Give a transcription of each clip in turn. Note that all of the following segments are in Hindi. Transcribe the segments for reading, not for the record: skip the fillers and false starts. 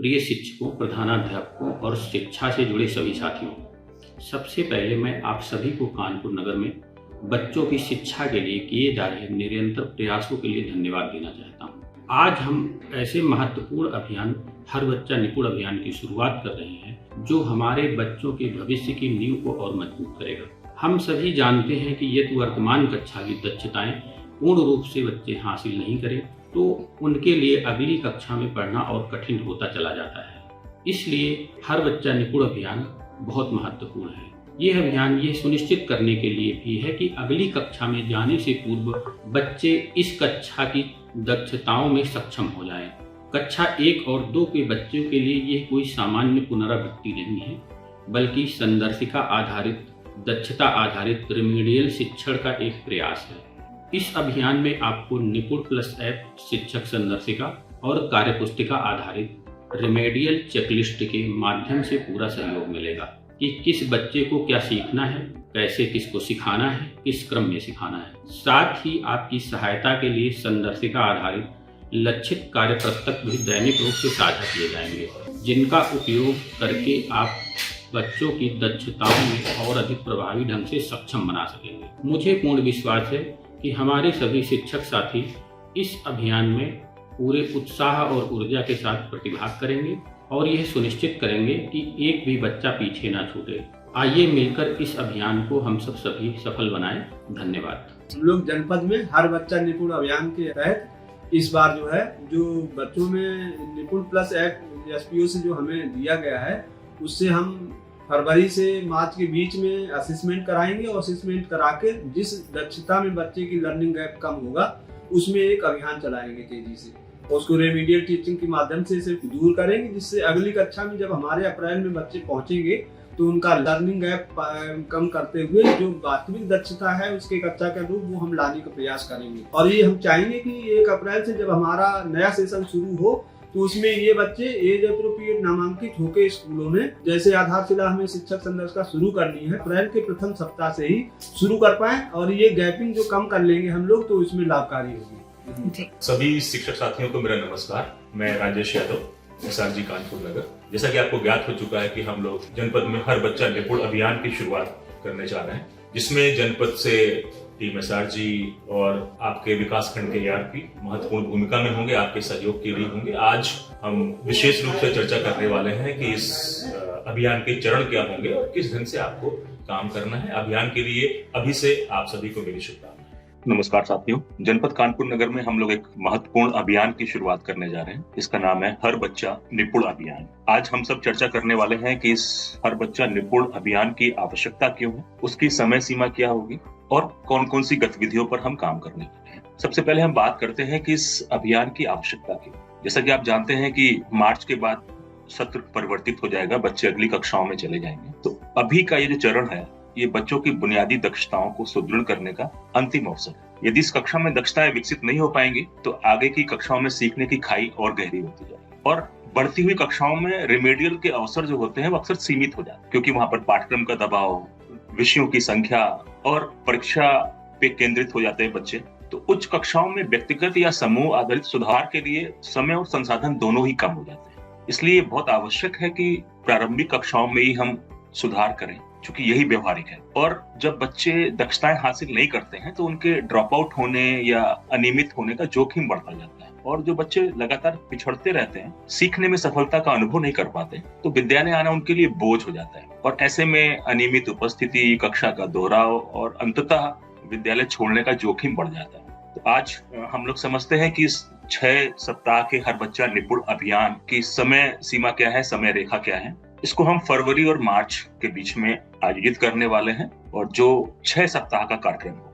प्रिय शिक्षकों, प्रधानाध्यापकों और शिक्षा से जुड़े सभी साथियों, सबसे पहले मैं आप सभी को कानपुर नगर में बच्चों की शिक्षा के लिए किए जा रहे निरंतर प्रयासों के लिए धन्यवाद देना चाहता हूँ। आज हम ऐसे महत्वपूर्ण अभियान हर बच्चा निपुण अभियान की शुरुआत कर रहे हैं जो हमारे बच्चों के भविष्य की नींव को और मजबूत करेगा। हम सभी जानते हैं कि यदि वर्तमान कक्षा की दक्षताएं पूर्ण रूप से बच्चे हासिल नहीं करें तो उनके लिए अगली कक्षा में पढ़ना और कठिन होता चला जाता है। इसलिए हर बच्चा निपुण अभियान बहुत महत्वपूर्ण है। यह अभियान ये सुनिश्चित करने के लिए भी है कि अगली कक्षा में जाने से पूर्व बच्चे इस कक्षा की दक्षताओं में सक्षम हो जाएं। कक्षा 1 और 2 के बच्चों के लिए यह कोई सामान्य पुनरावृत्ति नहीं है, बल्कि संदर्शिका आधारित, दक्षता आधारित रिमेडियल शिक्षण का एक प्रयास है। इस अभियान में आपको निपुण प्लस ऐप, शिक्षक संदर्शिका और कार्यपुस्तिका आधारित रिमेडियल चेकलिस्ट के माध्यम से पूरा सहयोग मिलेगा कि किस बच्चे को क्या सीखना है, कैसे किसको सिखाना है, किस क्रम में सिखाना है। साथ ही आपकी सहायता के लिए संदर्शिका आधारित लक्षित कार्य पुस्तक भी दैनिक रूप से साझा किए जाएंगे, जिनका उपयोग करके आप बच्चों की दक्षताओं में और अधिक प्रभावी ढंग से सक्षम बना सकेंगे। मुझे पूर्ण विश्वास है कि हमारे सभी शिक्षक साथी इस अभियान में पूरे उत्साह और ऊर्जा के साथ प्रतिभाग करेंगे और यह सुनिश्चित करेंगे कि एक भी बच्चा पीछे ना छूटे। आइए मिलकर इस अभियान को हम सभी सफल बनाएं। धन्यवाद। हम लोग जनपद में हर बच्चा निपुण अभियान के तहत इस बार जो बच्चों में निपुण प्लस ऐप एसपीओ से जो हमें दिया गया है, उससे हम फरवरी से मार्च के बीच में असेसमेंट कराएंगे और असेसमेंट करा के जिस दक्षता में बच्चे की लर्निंग गैप कम होगा उसमें एक अभियान चलाएंगे तेजी से, उसको रेमिडियल टीचिंग के माध्यम से इसे दूर करेंगे, जिससे अगली कक्षा में जब हमारे अप्रैल में बच्चे पहुंचेंगे तो उनका लर्निंग गैप कम करते हुए जो वास्तविक दक्षता है उसके कक्षा के अनुरूप वो हम लाने का प्रयास करेंगे। और ये हम चाहेंगे कि 1 अप्रैल से जब हमारा नया सेशन शुरू हो तो उसमें ये बच्चे एज अप्रोप्रिएट नामांकित होकर स्कूलों में, जैसे आधारशिला हमें शिक्षक संदर्शिका शुरू करनी है, अप्रैल के प्रथम सप्ताह से ही शुरू कर पाए और ये गैपिंग जो कम कर लेंगे हम लोग तो इसमें लाभकारी होगी। सभी शिक्षक साथियों को मेरा नमस्कार। मैं राजेश यादव, SRG कानपुर नगर। जैसा कि आपको ज्ञात हो चुका है कि हम लोग जनपद में हर बच्चा निपुण अभियान की शुरुआत करने जा रहे हैं, जिसमें जनपद से टीम SRG और आपके विकास खंड के ARP महत्वपूर्ण भूमिका में होंगे, आपके सहयोग के लिए होंगे। आज हम विशेष रूप से चर्चा करने वाले हैं कि इस अभियान के चरण क्या होंगे और किस ढंग से आपको काम करना है। अभियान के लिए अभी से आप सभी को मेरी शुभकामनाएं। नमस्कार साथियों, जनपद कानपुर नगर में हम लोग एक महत्वपूर्ण अभियान की शुरुआत करने जा रहे हैं। इसका नाम है हर बच्चा निपुण अभियान। आज हम सब चर्चा करने वाले हैं कि इस हर बच्चा निपुण अभियान की आवश्यकता क्यों है, उसकी समय सीमा क्या होगी और कौन कौन सी गतिविधियों पर हम काम करने वाले हैं। सबसे पहले हम बात करते हैं कि इस अभियान की आवश्यकता क्यों। जैसा कि आप जानते हैं कि मार्च के बाद सत्र परिवर्तित हो जाएगा, बच्चे अगली कक्षाओं में चले जाएंगे। तो अभी का ये जो चरण है ये बच्चों की बुनियादी दक्षताओं को सुदृढ़ करने का अंतिम अवसर है। यदि इस कक्षा में दक्षताएं विकसित नहीं हो पाएंगी तो आगे की कक्षाओं में सीखने की खाई और गहरी होती जाएगी और बढ़ती हुई कक्षाओं में रिमेडियल के अवसर जो होते हैं वो अक्सर सीमित हो जाते हैं, क्योंकि वहां पर पाठ्यक्रम का दबाव, विषयों की संख्या और परीक्षा पे केंद्रित हो जाते हैं बच्चे। तो उच्च कक्षाओं में व्यक्तिगत या समूह आधारित सुधार के लिए समय और संसाधन दोनों ही कम हो जाते हैं। इसलिए बहुत आवश्यक है कि प्रारंभिक कक्षाओं में ही हम सुधार करें, क्योंकि यही व्यवहारिक है। और जब बच्चे दक्षताएं हासिल नहीं करते हैं तो उनके ड्रॉप आउट होने या अनियमित होने का जोखिम बढ़ता जाता है। और जो बच्चे लगातार पिछड़ते रहते हैं, सीखने में सफलता का अनुभव नहीं कर पाते, तो विद्यालय आना उनके लिए बोझ हो जाता है और ऐसे में अनियमित उपस्थिति, कक्षा का दोहराव और अंततः विद्यालय छोड़ने का जोखिम बढ़ जाता है। तो आज हम लोग समझते हैं कि इस 6 सप्ताह के हर बच्चा निपुण अभियान की समय सीमा क्या है, समय रेखा क्या है। इसको हम फरवरी और मार्च के बीच में आयोजित करने वाले हैं और जो 6 सप्ताह का कार्यक्रम होगा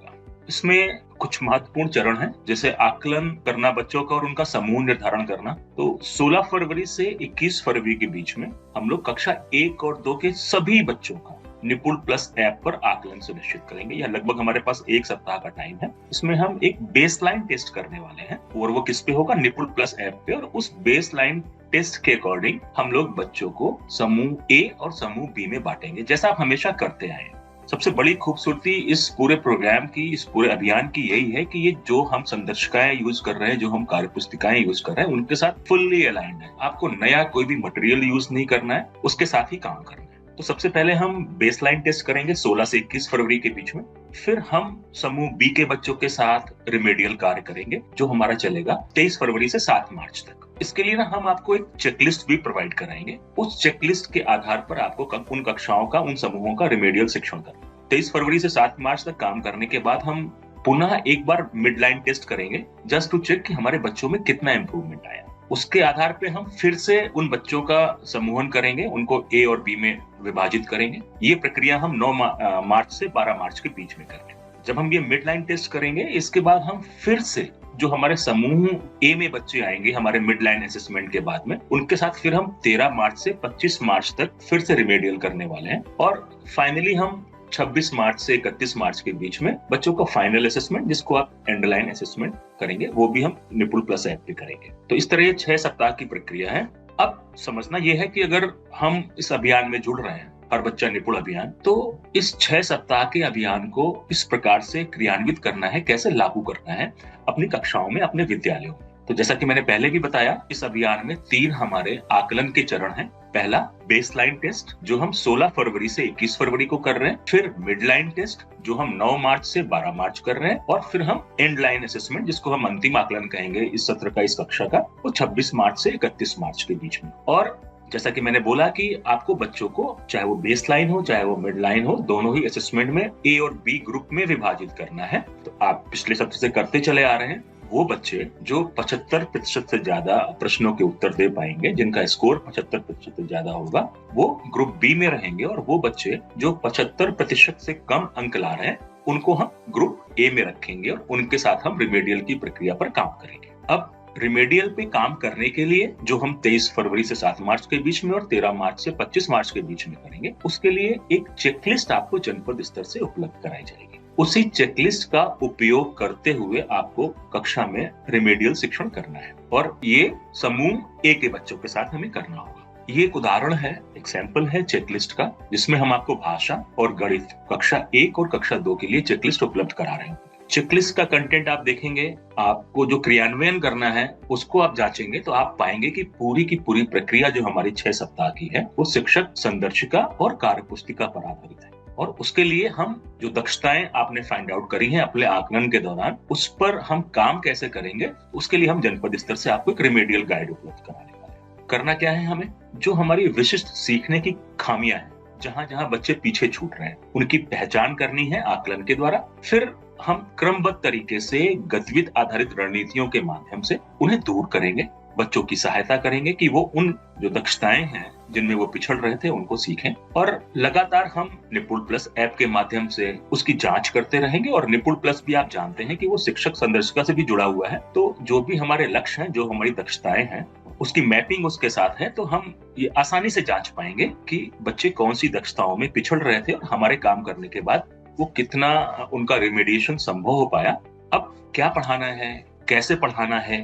इसमें कुछ महत्वपूर्ण चरण हैं, जैसे आकलन करना बच्चों का और उनका समूह निर्धारण करना। तो 16 फरवरी से 21 फरवरी के बीच में हम लोग कक्षा 1 और 2 के सभी बच्चों का निपुण प्लस ऐप पर आकलन सुनिश्चित करेंगे। यह लगभग हमारे पास 1 सप्ताह का टाइम है। इसमें हम एक बेसलाइन टेस्ट करने वाले हैं और वो किस पे होगा, निपुण प्लस ऐप पे। और उस बेसलाइन टेस्ट के अकॉर्डिंग हम लोग बच्चों को समूह A और समूह B में बांटेंगे, जैसा आप हमेशा करते आए। सबसे बड़ी खूबसूरती इस पूरे प्रोग्राम की, इस पूरे अभियान की यही है कि ये जो हम संदर्शिकाएं यूज कर रहे हैं, जो हम कार्यपुस्तिकाएं यूज कर रहे हैं, उनके साथ फुल्ली अलाइंड है। आपको नया कोई भी मटेरियल यूज नहीं करना है, उसके साथ ही काम करना है। तो सबसे पहले हम बेसलाइन टेस्ट करेंगे 16 से 21 फरवरी के बीच में। फिर हम समूह बी के बच्चों के साथ रिमेडियल कार्य करेंगे, जो हमारा चलेगा 23 फरवरी से 7 मार्च तक। इसके लिए ना हम आपको एक चेकलिस्ट भी प्रोवाइड कराएंगे। उस चेकलिस्ट के आधार पर आपको उन कक्षाओं का, उन समूहों का रिमेडियल शिक्षण करना। 23 फरवरी से 7 मार्च तक काम करने के बाद हम पुनः एक बार मिड लाइन टेस्ट करेंगे, जस्ट टू चेक कि हमारे बच्चों में कितना इंप्रूवमेंट आया। उसके आधार पे हम फिर से उन बच्चों का समूहन करेंगे, उनको ए और बी में विभाजित करेंगे। ये प्रक्रिया हम 9 मार्च से 12 मार्च के बीच में करेंगे। जब हम ये मिड लाइन टेस्ट करेंगे, इसके बाद हम फिर से जो हमारे समूह ए में बच्चे आएंगे हमारे मिड लाइन असेसमेंट के बाद में, उनके साथ फिर हम 13 मार्च से 25 मार्च तक फिर से रिमेडियल करने वाले हैं। और फाइनली हम 26 मार्च से 31 मार्च के बीच में बच्चों का फाइनल असेसमेंट, जिसको आप एंड लाइन असेसमेंट करेंगे, वो भी हम निपुण प्लस ऐप पे करेंगे। तो इस तरह ये 6 सप्ताह की प्रक्रिया है। अब समझना यह है कि अगर हम इस अभियान में जुड़ रहे हैं, हर बच्चा निपुण अभियान, तो इस 6 सप्ताह के अभियान को इस प्रकार से क्रियान्वित करना है, कैसे लागू करना है अपनी कक्षाओं में, अपने विद्यालयों में। तो जैसा कि मैंने पहले भी बताया, इस अभियान में 3 हमारे आकलन के चरण हैं। पहला बेसलाइन टेस्ट, जो हम 16 फरवरी से 21 फरवरी को कर रहे हैं। फिर मिड लाइन टेस्ट, जो हम 9 मार्च से 12 मार्च कर रहे हैं। और फिर हम एंड लाइन असेसमेंट, जिसको हम अंतिम आकलन कहेंगे इस सत्र का, इस कक्षा का, वो 26 मार्च से 31 मार्च के बीच में। और जैसा कि मैंने बोला कि आपको बच्चों को, चाहे वो बेस लाइन हो चाहे वो मिड लाइन हो, दोनों ही असेसमेंट में ए और बी ग्रुप में विभाजित करना है। तो आप पिछले सत्र से करते चले आ रहे हैं। वो बच्चे जो 75% से ज्यादा प्रश्नों के उत्तर दे पाएंगे, जिनका स्कोर 75% से ज्यादा होगा, वो ग्रुप बी में रहेंगे। और वो बच्चे जो 75% से कम अंक ला रहे हैं, उनको हम ग्रुप ए में रखेंगे और उनके साथ हम रिमेडियल की प्रक्रिया पर काम करेंगे। अब रिमेडियल पे काम करने के लिए जो हम 23 फरवरी से 7 मार्च के बीच में और 13 मार्च से 25 मार्च के बीच में करेंगे, उसके लिए एक चेकलिस्ट आपको जनपद स्तर से उपलब्ध कराई जाएगी। उसी चेकलिस्ट का उपयोग करते हुए आपको कक्षा में रिमेडियल शिक्षण करना है, और ये समूह ए के बच्चों के साथ हमें करना होगा। ये एक उदाहरण है, एक सैंपल है चेकलिस्ट का, जिसमें हम आपको भाषा और गणित कक्षा 1 और कक्षा 2 के लिए चेकलिस्ट उपलब्ध करा रहे हैं। चेकलिस्ट का कंटेंट आप देखेंगे, आपको जो क्रियान्वयन करना है उसको आप जांचेंगे, तो आप पाएंगे कि पूरी प्रक्रिया जो हमारी 6 सप्ताह की है, वो शिक्षक, संदर्शिका और कार्यपुस्तिका पर आधारित है। और उसके लिए हम जो दक्षताएं आपने फाइंड आउट करी हैं अपने आकलन के दौरान, उस पर हम काम कैसे करेंगे, उसके लिए हम जनपद स्तर से आपको एक रिमेडियल गाइड उपलब्ध कराने वाले हैं। करना क्या है हमें, जो हमारी विशिष्ट सीखने की खामियां हैं, जहां जहां बच्चे पीछे छूट रहे हैं, उनकी पहचान करनी है आकलन के द्वारा। फिर हम क्रमबद्ध तरीके से गतिविधि आधारित रणनीतियों के माध्यम से उन्हें दूर करेंगे, बच्चों की सहायता करेंगे कि वो उन जो दक्षताएं हैं जिनमें वो पिछड़ रहे थे उनको सीखें। और लगातार हम निपुण प्लस ऐप के माध्यम से उसकी जांच करते रहेंगे। और निपुण प्लस भी आप जानते हैं कि वो शिक्षक संदर्शिका से भी जुड़ा हुआ है, तो जो भी हमारे लक्ष्य हैं, जो हमारी दक्षताएं हैं, उसकी मैपिंग उसके साथ है, तो हम ये आसानी से जांच पाएंगे कि बच्चे कौन सी दक्षताओं में पिछड़ रहे थे और हमारे काम करने के बाद वो कितना उनका रिमेडिएशन संभव हो पाया। अब क्या पढ़ाना है, कैसे पढ़ाना है,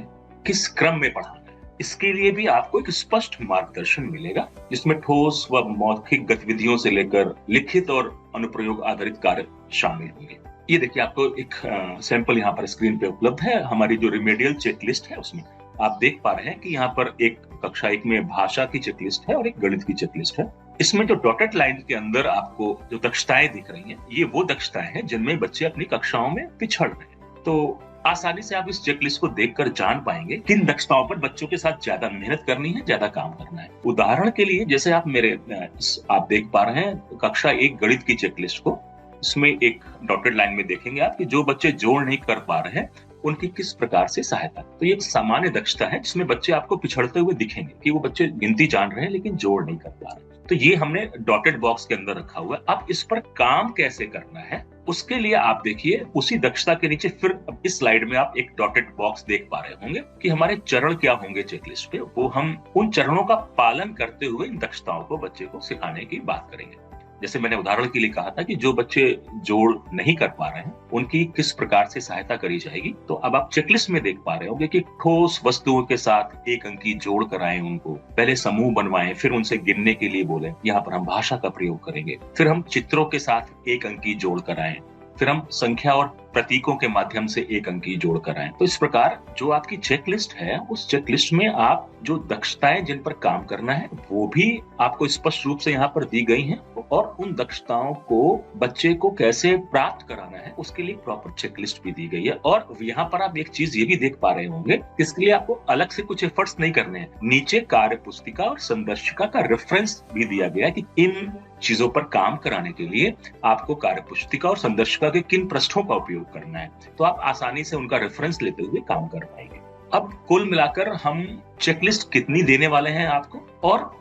किस क्रम में पढ़ाना है, इसके लिए भी आपको एक स्पष्ट मार्गदर्शन मिलेगा, जिसमें ठोस व मौखिक गतिविधियों से लेकर लिखित और अनुप्रयोग आधारित कार्य शामिल होंगे। ये देखिए, आपको एक सैंपल यहाँ पर स्क्रीन पे उपलब्ध है। हमारी जो रिमेडियल चेकलिस्ट है उसमें आप देख पा रहे हैं कि यहाँ पर एक कक्षा 1 में भाषा की चेकलिस्ट है और एक गणित की चेकलिस्ट है। इसमें जो डॉटेड लाइन के अंदर आपको जो दक्षताएं दिख रही हैं, ये वो दक्षताएं हैं जिनमें बच्चे अपनी कक्षाओं में पिछड़ रहे हैं। तो आसानी से आप इस चेकलिस्ट को देखकर जान पाएंगे किन दक्षताओं पर बच्चों के साथ ज्यादा मेहनत करनी है, ज्यादा काम करना है। उदाहरण के लिए, जैसे आप देख पा रहे हैं कक्षा 1 गणित की चेकलिस्ट को, इसमें एक डॉटेड लाइन में देखेंगे आप कि जो बच्चे जोड़ नहीं कर पा रहे हैं उनकी किस प्रकार से सहायता। तो ये एक सामान्य दक्षता है जिसमें बच्चे आपको पिछड़ते हुए दिखेंगे कि वो बच्चे गिनती जान रहे हैं लेकिन जोड़ नहीं कर पा रहे। तो ये हमने डॉटेड बॉक्स के अंदर रखा हुआ है। अब इस पर काम कैसे करना है, उसके लिए आप देखिए उसी दक्षता के नीचे फिर इस स्लाइड में आप एक डॉटेड बॉक्स देख पा रहे होंगे कि हमारे चरण क्या होंगे चेकलिस्ट पे। वो हम उन चरणों का पालन करते हुए इन दक्षताओं को बच्चे को सिखाने की बात करेंगे। जैसे मैंने उदाहरण के लिए कहा था कि जो बच्चे जोड़ नहीं कर पा रहे हैं उनकी किस प्रकार से सहायता करी जाएगी, तो अब आप चेकलिस्ट में देख पा रहे होंगे कि ठोस वस्तुओं के साथ एक अंकी जोड़ कराएं उनको, पहले समूह बनवाएं, फिर उनसे गिनने के लिए बोलें। यहाँ पर हम भाषा का प्रयोग करेंगे, फिर हम चित्रों के साथ एक अंकी जोड़ कराएं, फिर हम संख्या और प्रतीकों के माध्यम से एक अंकी जोड़ कराएं। तो इस प्रकार जो आपकी चेकलिस्ट है, उस चेकलिस्ट में आप जो दक्षताएं जिन पर काम करना है वो भी आपको स्पष्ट रूप से यहाँ पर दी गई हैं, और उन दक्षताओं को बच्चे को कैसे प्राप्त कराना है उसके लिए प्रॉपर चेकलिस्ट भी दी गई है। और यहाँ पर आप एक चीज ये भी देख पा रहे होंगे, इसके लिए आपको अलग से कुछ एफर्ट्स नहीं करने हैं। नीचे कार्य पुस्तिका और संदर्शिका का रेफरेंस भी दिया गया है कि इन चीजों पर काम कराने के लिए आपको कार्य पुस्तिका और संदर्शिका के किन पृष्ठों का उपयोग करना है, तो आप आसानी से उनका रेफरेंस लेते हुए काम कर पाएंगे। अब कुल मिलाकर हम चेकलिस्ट कितनी देने वाले हैं आपको, और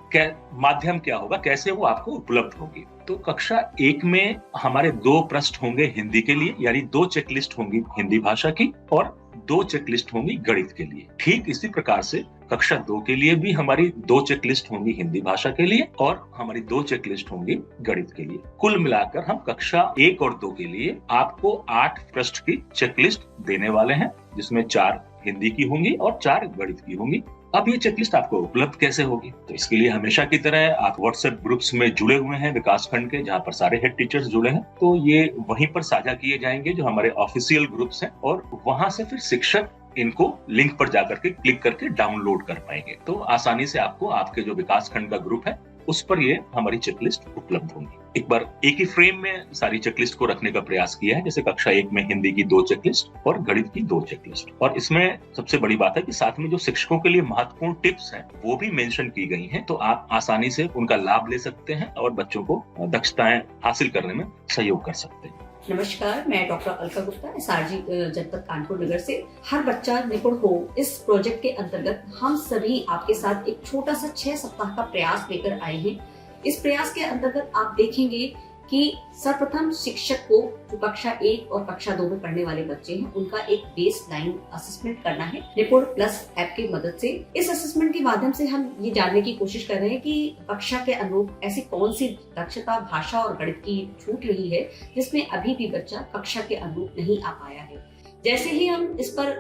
माध्यम क्या होगा, कैसे वो आपको उपलब्ध होगी। तो कक्षा 1 में हमारे 2 पृष्ठ होंगे हिंदी के लिए, यानी 2 चेकलिस्ट होंगी हिंदी भाषा की, और 2 चेकलिस्ट होंगी गणित के लिए। ठीक इसी प्रकार से कक्षा 2 के लिए भी हमारी 2 चेकलिस्ट होंगी हिंदी भाषा के लिए, और हमारी 2 चेकलिस्ट होंगी गणित के लिए। कुल मिलाकर हम कक्षा 1 और 2 के लिए आपको 8 पृष्ठ की चेकलिस्ट देने वाले हैं, जिसमें 4 हिंदी की होंगी और 4 गणित की होंगी। अब ये चेकलिस्ट आपको उपलब्ध कैसे होगी, तो इसके लिए हमेशा की तरह आप व्हाट्सएप ग्रुप्स में जुड़े हुए हैं विकासखंड के, जहां पर सारे हेड टीचर्स जुड़े हैं, तो ये वहीं पर साझा किए जाएंगे जो हमारे ऑफिशियल ग्रुप्स हैं, और वहां से फिर शिक्षक इनको लिंक पर जाकर के क्लिक करके डाउनलोड कर पाएंगे। तो आसानी से आपको आपके जो विकासखंड का ग्रुप है उस पर ये हमारी चेकलिस्ट उपलब्ध होंगी। एक बार एक ही फ्रेम में सारी चेकलिस्ट को रखने का प्रयास किया है, जैसे कक्षा 1 में हिंदी की 2 चेकलिस्ट और गणित की 2 चेकलिस्ट। और इसमें सबसे बड़ी बात है कि साथ में जो शिक्षकों के लिए महत्वपूर्ण टिप्स हैं वो भी मेंशन की गई हैं, तो आप आसानी से उनका लाभ ले सकते हैं और बच्चों को दक्षताएं हासिल करने में सहयोग कर सकते हैं। नमस्कार, मैं डॉक्टर अलका गुप्ता, एसआरजी जनपद कानपुर नगर से। हर बच्चा निपुण हो, इस प्रोजेक्ट के अंतर्गत हम सभी आपके साथ एक छोटा सा 6 सप्ताह का प्रयास लेकर आए हैं। इस प्रयास के अंतर्गत आप देखेंगे कि सर्वप्रथम शिक्षक को जो कक्षा 1 और कक्षा 2 में पढ़ने वाले बच्चे हैं उनका एक बेस लाइन असेसमेंट करना है निपुण प्लस ऐप की मदद से। इस असेसमेंट के माध्यम से हम ये जानने की कोशिश कर रहे हैं कि कक्षा के अनुरूप ऐसी कौन सी दक्षता भाषा और गणित की छूट रही है जिसमें अभी भी बच्चा कक्षा के अनुरूप नहीं आ पाया है। जैसे ही हम इस पर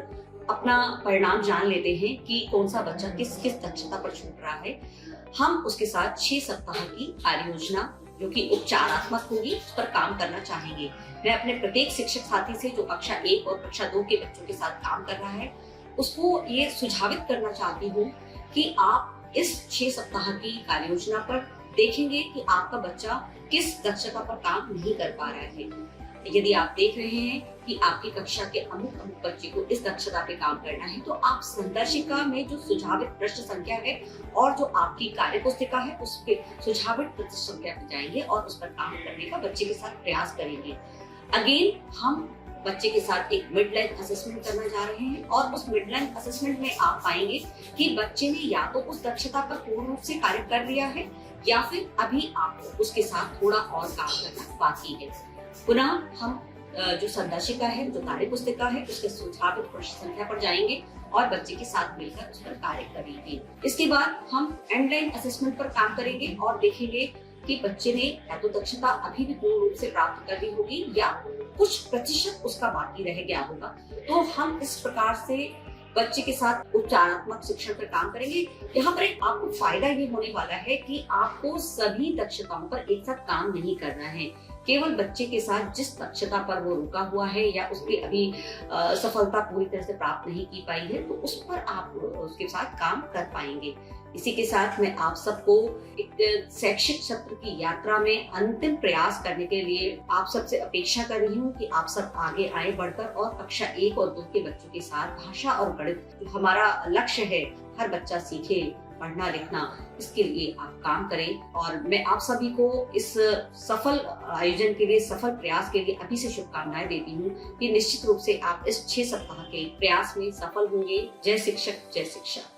अपना परिणाम जान लेते हैं कि कौन सा बच्चा किस किस दक्षता पर छूट रहा है, हम उसके साथ 6 सप्ताह की कार्य योजना जो कि उपचारात्मक होगी उस पर काम करना चाहेंगे। मैं अपने प्रत्येक शिक्षक साथी से जो कक्षा 1 और कक्षा 2 के बच्चों के साथ काम कर रहा है उसको ये सुझावित करना चाहती हूँ कि आप इस 6 सप्ताह की कार्य योजना पर देखेंगे कि आपका बच्चा किस दक्षता पर काम नहीं कर पा रहा है। यदि आप देख रहे हैं कि आपकी कक्षा के अमुक बच्चे को इस दक्षता पे काम करना है, तो आप संदर्शिका में जो सुझावित प्रश्न संख्या है और जो आपकी कार्य पुस्तिका है उस पे सुझावित प्रश्न संख्या पे जाएंगे और उस पर काम करने का बच्चे के साथ प्रयास करेंगे। अगेन हम बच्चे के साथ एक मिड लाइन असेसमेंट करना जा रहे हैं, और उस मिड लाइन असेसमेंट में आप पाएंगे कि बच्चे ने या तो उस दक्षता पर पूर्ण रूप से कार्य कर लिया है या फिर अभी आपको उसके साथ थोड़ा और काम करना बाकी है। पुनः हम जो संदर्शिका है, जो कार्य पुस्तिका है, उसके सुझावित प्रश्न संख्या पर जाएंगे और बच्चे के साथ मिलकर उस पर कार्य करेंगे। इसके बाद हम एंड लाइन असेसमेंट पर काम करेंगे और देखेंगे कि बच्चे ने या तो दक्षता अभी भी पूर्ण रूप से प्राप्त कर ली होगी या कुछ प्रतिशत उसका बाकी रह गया होगा। तो हम इस प्रकार से बच्चे के साथ उपचारात्मक शिक्षण पर काम करेंगे। यहाँ पर आपको फायदा ये होने वाला है कि आपको सभी दक्षताओं पर एक साथ काम नहीं करना है। केवल बच्चे के साथ जिस दक्षता पर वो रुका हुआ है या उसकी अभी सफलता पूरी तरह से प्राप्त नहीं की पाई है, तो उस पर आप उसके साथ काम कर पाएंगे। इसी के साथ मैं आप सबको एक शैक्षिक सत्र की यात्रा में अंतिम प्रयास करने के लिए आप सबसे अपेक्षा कर रही हूँ कि आप सब आगे आए बढ़कर और कक्षा 1 और 2 के बच्चों के साथ भाषा और गणित जो हमारा लक्ष्य है, हर बच्चा सीखे पढ़ना लिखना, इसके लिए आप काम करें। और मैं आप सभी को इस सफल आयोजन के लिए, सफल प्रयास के लिए अभी से शुभकामनाएं देती हूँ कि निश्चित रूप से आप इस 6 सप्ताह के प्रयास में सफल होंगे। जय शिक्षक, जय शिक्षा।